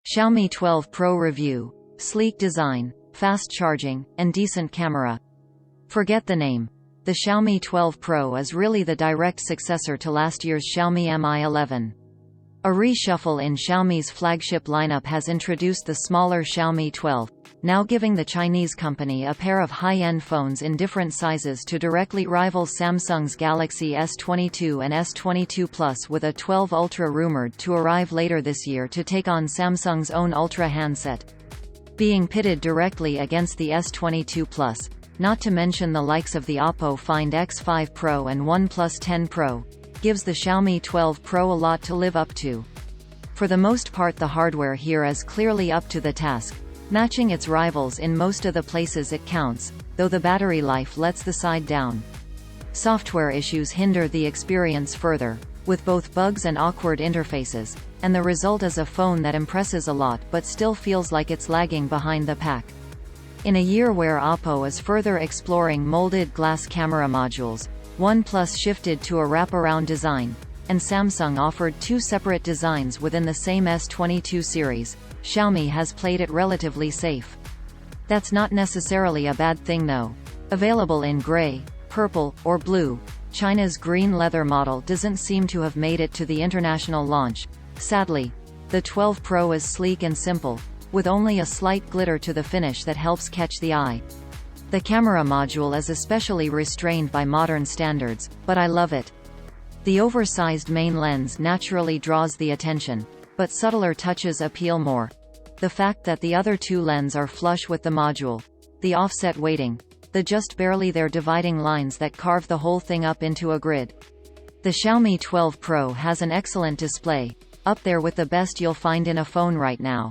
Xiaomi 12 Pro review. Sleek design, fast charging, and decent camera. Forget the name. The Xiaomi 12 Pro is really the direct successor to last year's Xiaomi Mi 11. A reshuffle in Xiaomi's flagship lineup has introduced the smaller Xiaomi 12, now giving the Chinese company a pair of high-end phones in different sizes to directly rival Samsung's Galaxy S22 and S22 Plus, with a 12 Ultra rumored to arrive later this year to take on Samsung's own Ultra handset, being pitted directly against the S22 Plus, not to mention the likes of the Oppo Find X5 Pro and OnePlus 10 Pro, gives the Xiaomi 12 Pro a lot to live up to. For the most part, the hardware here is clearly up to the task, matching its rivals in most of the places it counts, though the battery life lets the side down. Software issues hinder the experience further, with both bugs and awkward interfaces, and the result is a phone that impresses a lot but still feels like it's lagging behind the pack. In a year where Oppo is further exploring molded glass camera modules, OnePlus shifted to a wraparound design, and Samsung offered two separate designs within the same S22 series, Xiaomi has played it relatively safe. That's not necessarily a bad thing though. Available in gray, purple, or blue, China's green leather model doesn't seem to have made it to the international launch. Sadly, the 12 Pro is sleek and simple, with only a slight glitter to the finish that helps catch the eye. The camera module is especially restrained by modern standards, but I love it. The oversized main lens naturally draws the attention, but subtler touches appeal more. The fact that the other two lenses are flush with the module, the offset weighting, the just barely there dividing lines that carve the whole thing up into a grid. The Xiaomi 12 Pro has an excellent display, up there with the best you'll find in a phone right now.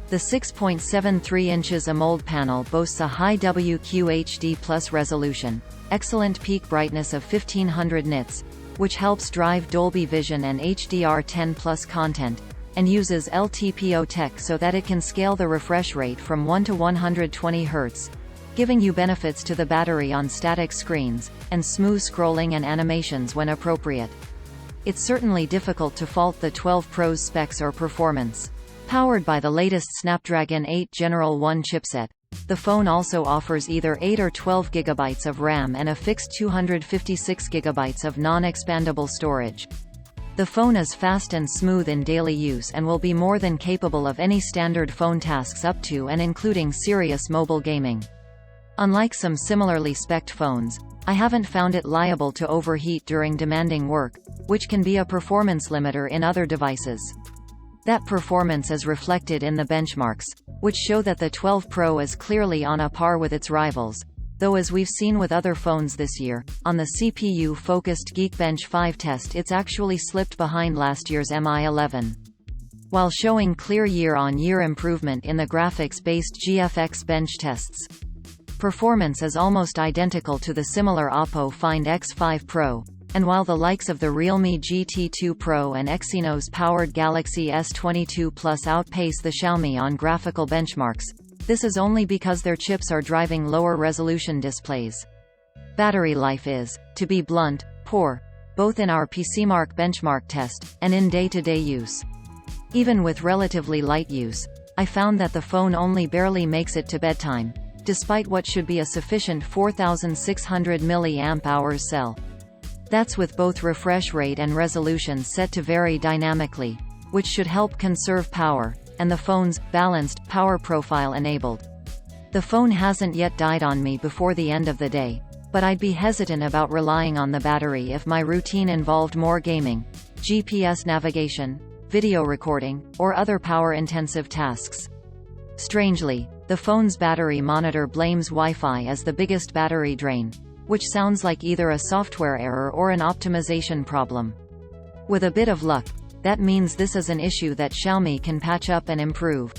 The 6.73 inches AMOLED panel boasts a high WQHD+ resolution, excellent peak brightness of 1500 nits, which helps drive Dolby Vision and HDR10+ content, and uses LTPO tech so that it can scale the refresh rate from 1 to 120 Hz, giving you benefits to the battery on static screens, and smooth scrolling and animations when appropriate. It's certainly difficult to fault the 12 Pro's specs or performance. Powered by the latest Snapdragon 8 General 1 chipset, the phone also offers either 8 or 12 GB of RAM and a fixed 256 GB of non-expandable storage. The phone is fast and smooth in daily use and will be more than capable of any standard phone tasks up to and including serious mobile gaming. Unlike some similarly spec'd phones, I haven't found it liable to overheat during demanding work, which can be a performance limiter in other devices. That performance is reflected in the benchmarks, which show that the 12 Pro is clearly on a par with its rivals, though as we've seen with other phones this year, on the CPU-focused Geekbench 5 test it's actually slipped behind last year's Mi 11. While showing clear year-on-year improvement in the graphics-based GFX bench tests, performance is almost identical to the similar Oppo Find X5 Pro. And while the likes of the Realme GT2 Pro and Exynos-powered Galaxy S22 Plus outpace the Xiaomi on graphical benchmarks, this is only because their chips are driving lower-resolution displays. Battery life is, to be blunt, poor, both in our PCMark benchmark test, and in day-to-day use. Even with relatively light use, I found that the phone only barely makes it to bedtime, despite what should be a sufficient 4600 mAh cell. That's with both refresh rate and resolution set to vary dynamically, which should help conserve power, and the phone's balanced power profile enabled. The phone hasn't yet died on me before the end of the day, but I'd be hesitant about relying on the battery if my routine involved more gaming, GPS navigation, video recording, or other power-intensive tasks. Strangely, the phone's battery monitor blames Wi-Fi as the biggest battery drain, which sounds like either a software error or an optimization problem. With a bit of luck, that means this is an issue that Xiaomi can patch up and improve.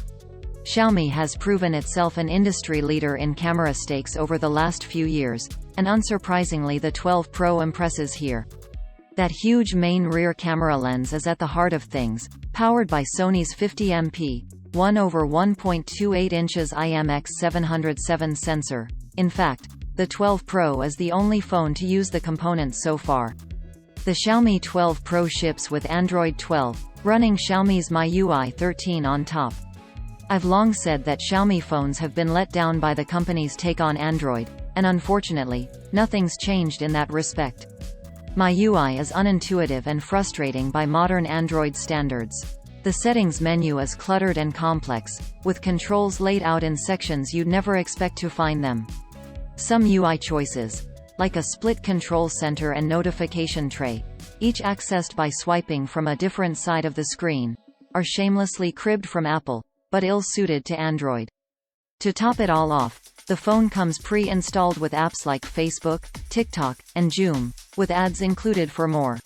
Xiaomi has proven itself an industry leader in camera stakes over the last few years, and unsurprisingly the 12 Pro impresses here. That huge main rear camera lens is at the heart of things, powered by Sony's 50MP, 1/1.28 inches IMX707 sensor. In fact, the 12 Pro is the only phone to use the components so far. The Xiaomi 12 Pro ships with Android 12, running Xiaomi's MIUI 13 on top. I've long said that Xiaomi phones have been let down by the company's take on Android, and unfortunately, nothing's changed in that respect. MIUI is unintuitive and frustrating by modern Android standards. The settings menu is cluttered and complex, with controls laid out in sections you'd never expect to find them. Some UI choices, like a split control center and notification tray, each accessed by swiping from a different side of the screen, are shamelessly cribbed from Apple, but ill-suited to Android. To top it all off, the phone comes pre-installed with apps like Facebook, TikTok, and Zoom, with ads included for more.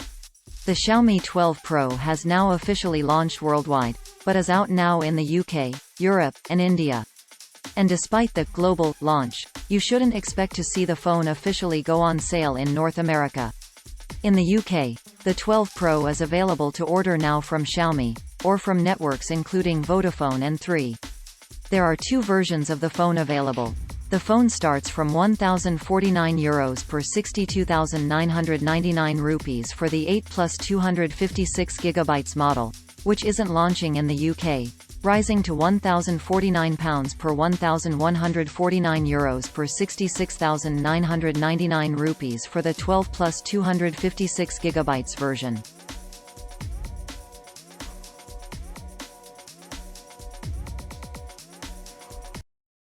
The Xiaomi 12 Pro has now officially launched worldwide, but is out now in the UK, Europe, and India. And despite the global launch, you shouldn't expect to see the phone officially go on sale in North America. In the UK, the 12 Pro is available to order now from Xiaomi, or from networks including Vodafone and 3. There are two versions of the phone available. The phone starts from €1,049 per 62,999 rupees for the 8 plus 256GB model, which isn't launching in the UK, rising to £1,049 per €1,149 per 66,999 rupees for the 12 plus 256GB version.